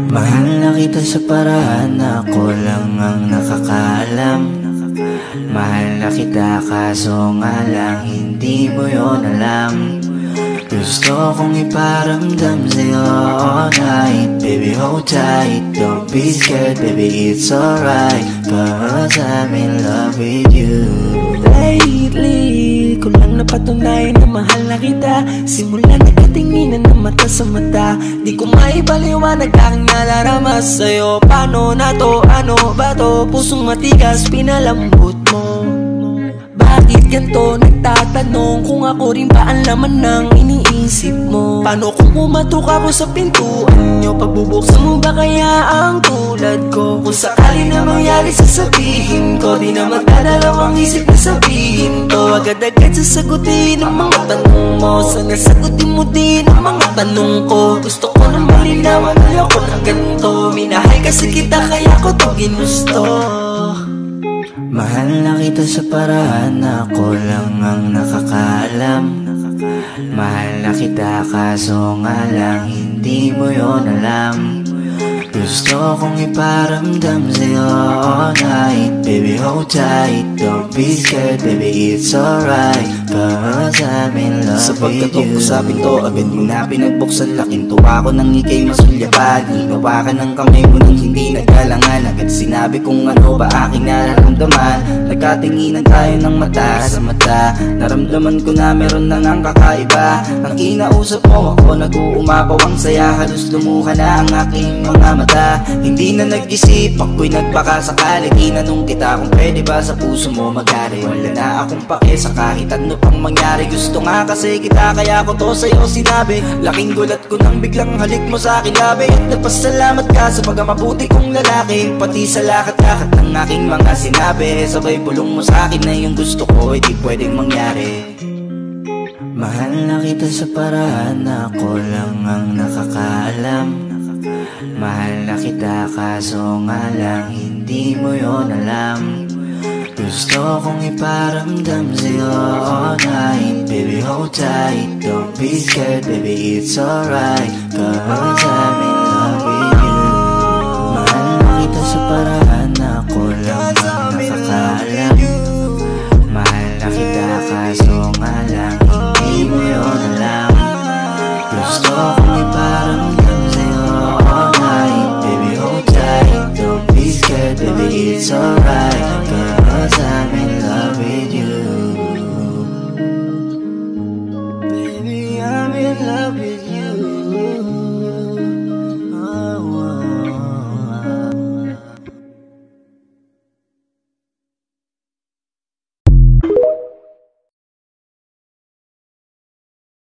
Mahal na kita sa paraan na ako lang ang nakakaalam. Mahal na kita kaso nga lang hindi mo yun alam. Gusto kong iparamdam sa'yo all night. Baby hold tight, don't be scared, baby it's alright, 'cause I'm in love with you. Lately, ko lang napatunayan na mahal na kita. Simula nagkatinginan ng mata sa mata, di ko maipaliwanag aking nadarama sa'yo. Paano na to, ano ba to? Pusong matigas, pinalambot mo. Bakit ganito? Nagtatanong kung ako rin ba ang laman ng iniisip mo. Paano kung pumatok ako sa pintuan nyo? Pagbubuksan mo ba kaya ang tulad ko? Kung sakali na mangyari sasabihin ko, di na magdadalawang isip na sabihin to. Agad-agad sasagutin ang mga tanong mo. Sana sagutin mo din ang mga tanong ko. Gusto ko na malinawan, ayoko na ganito. Minahal kasi kita kaya ko to ginusto. Mahal na kita sa paraan na ako lang ang nakakaalam. Mahal na kita kaso nga lang hindi mo yun alam. Gusto kong iparamdam sa'yo all night. Baby hold tight, don't be scared, baby it's alright, 'cause I'm in love sa with you. Sa pinto, agad mo na pinagbuksan. Laking tuwa ko nang ikay masulyapan. Hinawa ka ng kamay mo nang hindi nagkalangan. Agad sinabi kung ano ba aking nararamdaman. Nagkatinginan tayo ng mata sa mata. Naramdaman ko na meron na ngang kakaiba. Ang kinausap mo ako, nag-uumapaw ang saya. Halos lumuha na ang aking mga mata. Hindi na nag-isip, ako'y nagbaka sakali. Tinanong kita kung pwede ba sa puso mo mag-ari. Wala na akong pake sa kahit ano pang mangyari. Gusto nga kasi kita kaya ko to sa'yo sinabi. Laking gulat ko nang biglang halik mo sa akin labi. At nagpasalamat ka sa pagkamabuti kong lalaki. Pati sa lakat-lakat ng aking mga sinabi. Sabay bulong mo sa akin na yung gusto ko ay di pwedeng mangyari. Mahal na kita sa paraan na ako lang ang nakakaalam. Mahal na kita kaso nga lang hindi mo yun alam. Gusto kong iparamdam sa'yo all night. Baby hold tight, don't be scared, baby it's alright, 'cause I'm in love with you. Mahal na kita sa paraan na ako lang ang nakakaalam. Mahal na kita kaso nga lang hindi mo yun alam. Gusto kong iparamdam sa'yo all night. Baby hold tight, don't be scared, baby it's alright, 'cause I'm in love with you. Baby, I'm in love with you.